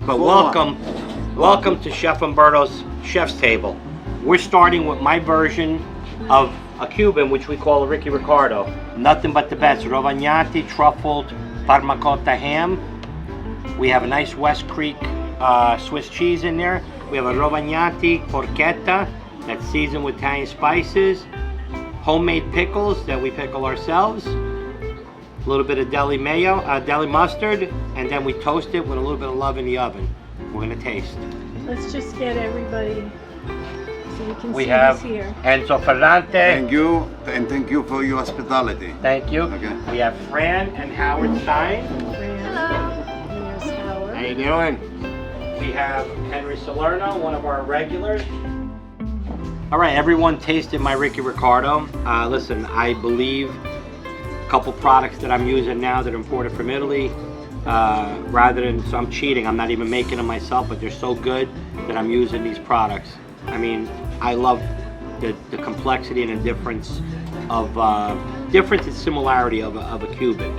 But welcome to Chef Umberto's Chef's Table. We're starting with my version of a Cuban, which we call a Ricky Ricardo. Nothing but the best. Rovagnati, truffled Parmacotta ham. We have a nice West Creek Swiss cheese in there. We have a Rovagnati porchetta that's seasoned with Italian spices. Homemade pickles that we pickle ourselves. A little bit of deli mayo, deli mustard, and then we toast it with a little bit of love in the oven. We're gonna taste. Let's just get everybody so you can We see have us here. Enzo Ferrante. Thank you, and thank you for your hospitality. Thank you. Okay. We have Fran and Howard Stein. Hello. And there's Howard. How you doing? We have Henry Salerno, one of our regulars. All right, everyone tasted my Ricky Ricardo. Listen, I believe a couple products that I'm using now that are imported from Italy, rather than, so I'm cheating, I'm not even making them myself, but they're so good that I'm using these products. I mean, I love the complexity and the difference and similarity of a Cuban.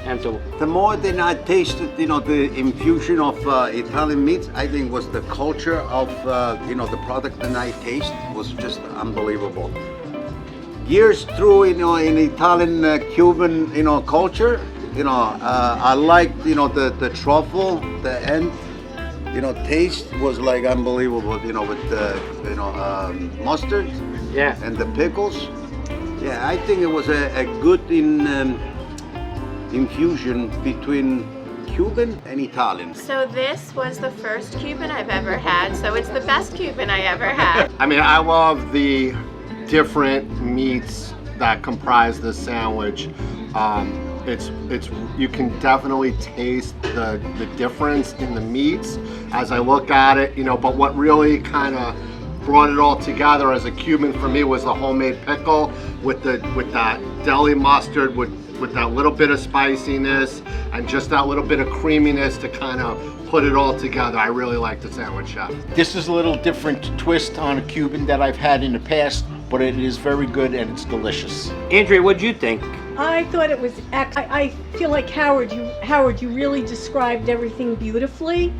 And so The more than I tasted, the infusion of Italian meats, I think was the culture of, the product that I taste was just unbelievable. Years through, in Italian, Cuban, culture, I liked, the truffle, the end, taste was like unbelievable, with the, mustard, yeah, and the pickles. Yeah, I think it was a good infusion between Cuban and Italian. So this was the first Cuban I've ever had, so it's the best Cuban I ever had. I mean, I love the different meats that comprise this sandwich. It's you can definitely taste the difference in the meats as I look at it, but what really kind of brought it all together as a Cuban for me was the homemade pickle with that deli mustard with that little bit of spiciness and just that little bit of creaminess to kind of put it all together. I really like the sandwich, Chef. This is a little different twist on a Cuban that I've had in the past, but it is very good and it's delicious. Andrea, what'd you think? I thought it was excellent. I feel like Howard, you really described everything beautifully.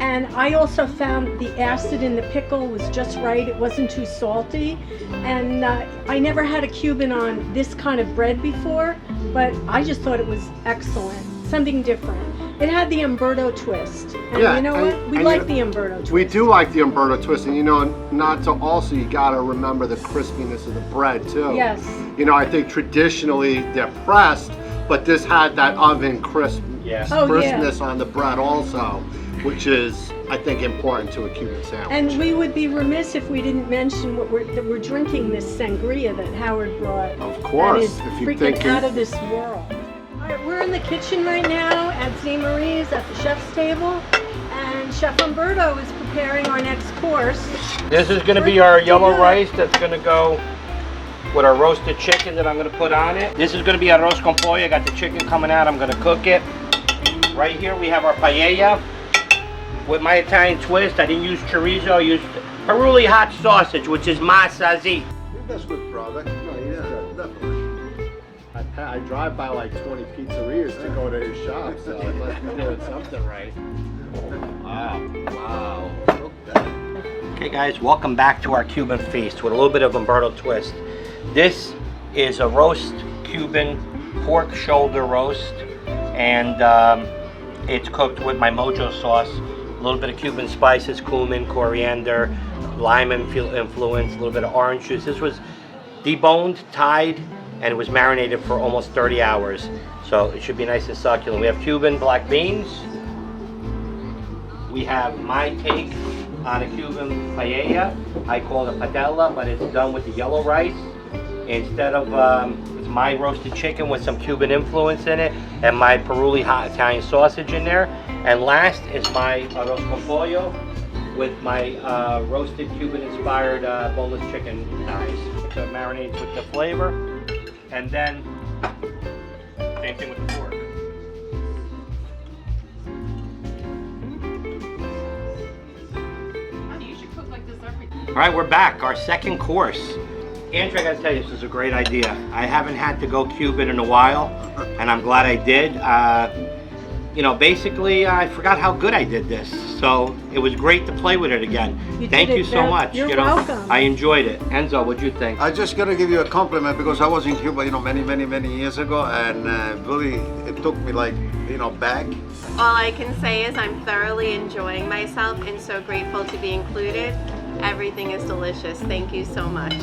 And I also found the acid in the pickle was just right. It wasn't too salty. And I never had a Cuban on this kind of bread before, but I just thought it was excellent. Something different. It had the Umberto twist. And Yeah, you know what? We like the Umberto twist. We do like the Umberto twist, and not to also, you gotta remember the crispiness of the bread too. Yes. I think traditionally they're pressed, but this had that oven Yes. Oh, yeah. crispness on the bread also, which is, I think, important to a Cuban sandwich. And we would be remiss if we didn't mention that we're drinking this sangria that Howard brought. Of course, That is if you freaking think out of this world. All right, we're in the kitchen right now at St. Marie's at the chef's table, and Chef Umberto is preparing our next course. This is going to be our yellow rice that's going to go with our roasted chicken that I'm going to put on it. This is going to be arroz con pollo. I got the chicken coming out. I'm going to cook it. Right here we have our paella. With my Italian twist, I didn't use chorizo. I used Peruli hot sausage, which is masa Z. That's good product. No, yeah, definitely. I drive by like 20 pizzerias to go to his shop, so I must be doing something right. Wow. Okay guys, welcome back to our Cuban feast with a little bit of Umberto twist. This is a roast Cuban pork shoulder roast, and it's cooked with my mojo sauce, a little bit of Cuban spices, cumin, coriander, lime influence, a little bit of orange juice. This was deboned, tied, and it was marinated for almost 30 hours. So it should be nice and succulent. We have Cuban black beans. We have my take on a Cuban paella. I call it padella, but it's done with the yellow rice. Instead of, it's my roasted chicken with some Cuban influence in it, and my Peruli hot Italian sausage in there. And last is my arroz con pollo with my roasted Cuban-inspired boneless chicken thighs. So it marinates with the flavor. And then, same thing with the pork. All right, we're back. Our second course. Andrea, I gotta tell you, this is a great idea. I haven't had to go Cuban in a while, and I'm glad I did. you know, basically, I forgot how good I did this. So it was great to play with it again. You Thank did you it so very- much. you're you know, welcome. I enjoyed it. Enzo, what'd you think? I just gotta give you a compliment because I was in Cuba, you know, many years ago, and really it took me like, you know, back. All I can say is I'm thoroughly enjoying myself and so grateful to be included. Everything is delicious. Thank you so much.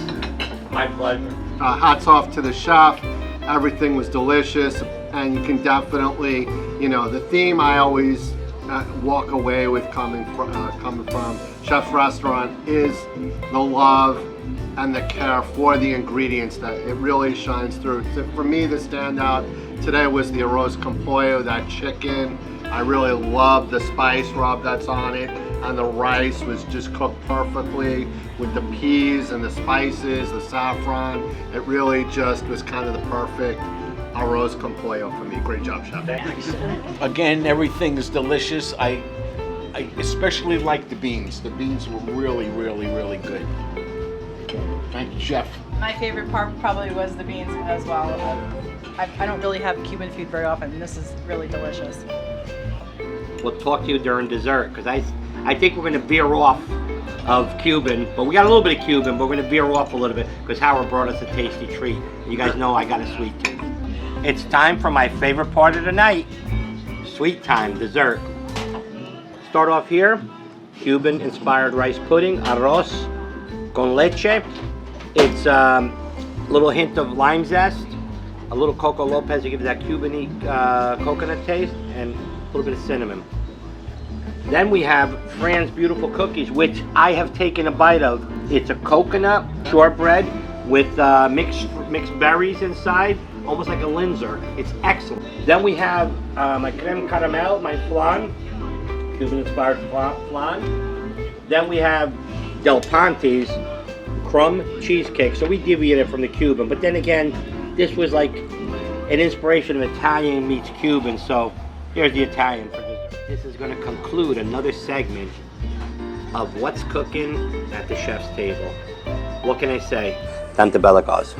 My pleasure. Hats off to the chef. Everything was delicious, and you can definitely, you know, the theme I always walk away with coming from Chef's Restaurant is the love and the care for the ingredients. That it really shines through. For me, the standout today was the arroz con pollo, that chicken. I really love the spice rub that's on it, and the rice was just cooked perfectly with the peas and the spices, the saffron. It really just was kind of the perfect arroz con pollo for me. Great job, chef. Again, everything is delicious. I especially like the beans. The beans were really good. Thank you, chef. My favorite part probably was the beans as well. I don't really have Cuban food very often, and this is really delicious. We'll talk to you during dessert because I think we're going to veer off of Cuban, but we got a little bit of Cuban, but we're going to veer off a little bit because Howard brought us a tasty treat. You guys know I got a sweet tooth. It's time for my favorite part of the night, sweet time, dessert. Start off here, Cuban-inspired rice pudding, arroz con leche. It's a little hint of lime zest, a little Coco Lopez to give it that Cuban-y coconut taste, and a little bit of cinnamon. Then we have Fran's Beautiful Cookies, which I have taken a bite of. It's a coconut shortbread with mixed berries inside, almost like a Linzer. It's excellent. Then we have my creme caramel, my flan, Cuban-inspired flan. Then we have Del Ponte's crumb cheesecake. So we deviated from the Cuban, but then again, this was like an inspiration of Italian meets Cuban. So here's the Italian for dessert. This is going to conclude another segment of what's cooking at the chef's table. What can I say? Tante bella cose.